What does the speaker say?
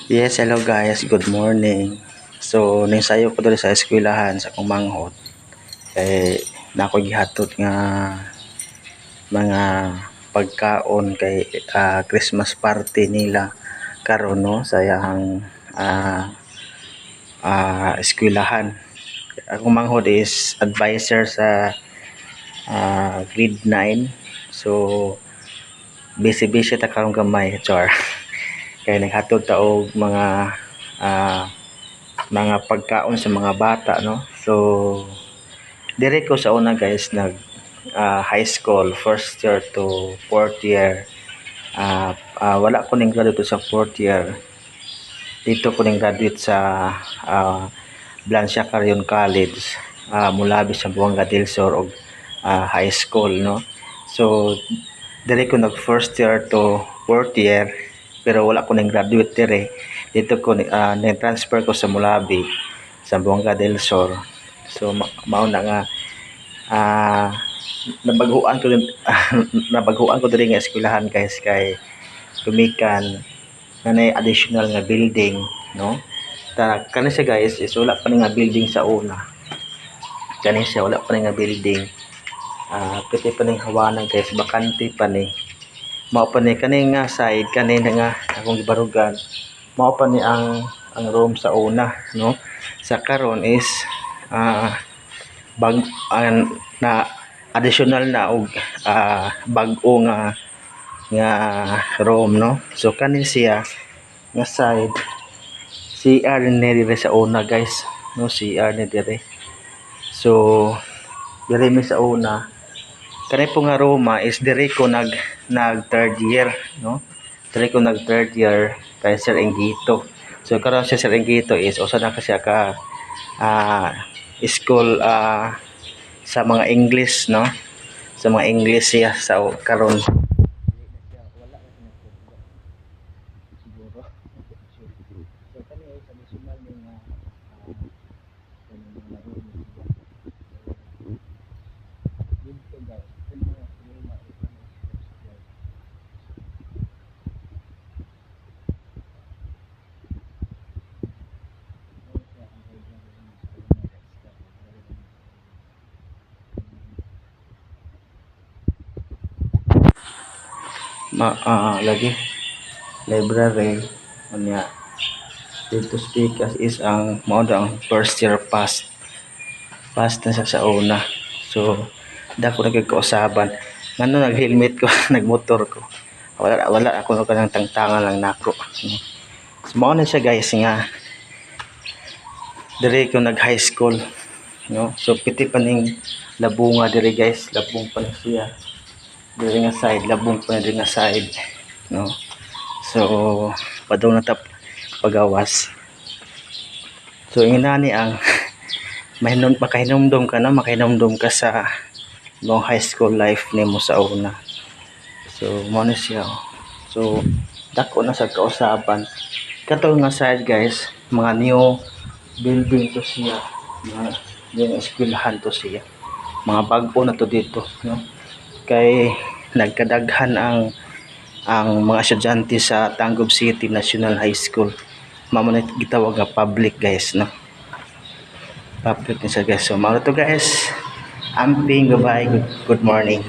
Yes, hello guys, good morning. So, ninsayo ko dito sa eskwelahan sa akong manghod. Kay nako gihatod nga mga pagkaon kay Christmas party nila karon no sa iyang eskwelahan. Akong manghod is advisor sa grade 9. So, busy-busy ta karon gamay, char. Kaya naghatod ta og mga pagkaon sa mga bata, no. So dire ko sa una guys nag high school first year to fourth year. Wala ko ning graduate sa fourth year, dito ko ning graduate sa Blancia Carrion College, Mulabi sa Buanga del Sur og high school, no. So dire ko nag first year to fourth year, pero wala ko ning graduate dire. Dito ko ni-transfer ko sa Mulabi sa Buanga del Sur. So mao na nga nabaguan ko nabaguan ko diri nga eskwelahan guys, kay tumikan na additional nga building, no. Kani siya guys is wala pa ni nga building sa una. Kani siya wala pa ni nga building. Pwede pa ning hawanan guys, bakante pa ni. Mao pa ni kani nga side, kani nga akong gibarugan. Mao pa ni ang room sa una, no. Sa karon is na additional na og bag-o nga room, no. So kani siya nga side, CR ni dire sa una guys, no. CR ni dire. So dire mi sa una, kani po nga Roma is dire ko nag third year, no. Dire ko nag third year kay Sir Engito. So karon si Sir Engito is usa na kasi ka school sa mga English, no. Sa mga English siya sa karon. Lagi library unya dito speak as is ang mao ang first year pass na siya sa una. So dako nagkausaban ngano nag helmet ko nagmotor ko, wala ako kanang tangtangan lang nako. So mao na siya guys nga dire ko nag high school, no. So piti pa ning labunga dire guys, labong pa na siya dire nga side, labong pa na dire nga side, no. So padaw na tap pagawas. So inani ang makahinumdum ka na, makahinumdum ka sa long high school life nimo sa una. So mo na siya. So dako na sa kausaban kato nga side guys, mga new building to siya, mga yung eskwelahan to siya, mga bag-o na to dito, no. Kay nagkadaghan ang mga estudyante sa Tangub City National High School. Mamo na gitawag nga public guys, no. Public ni sa guys. So mao to guys, amping, bye, good morning.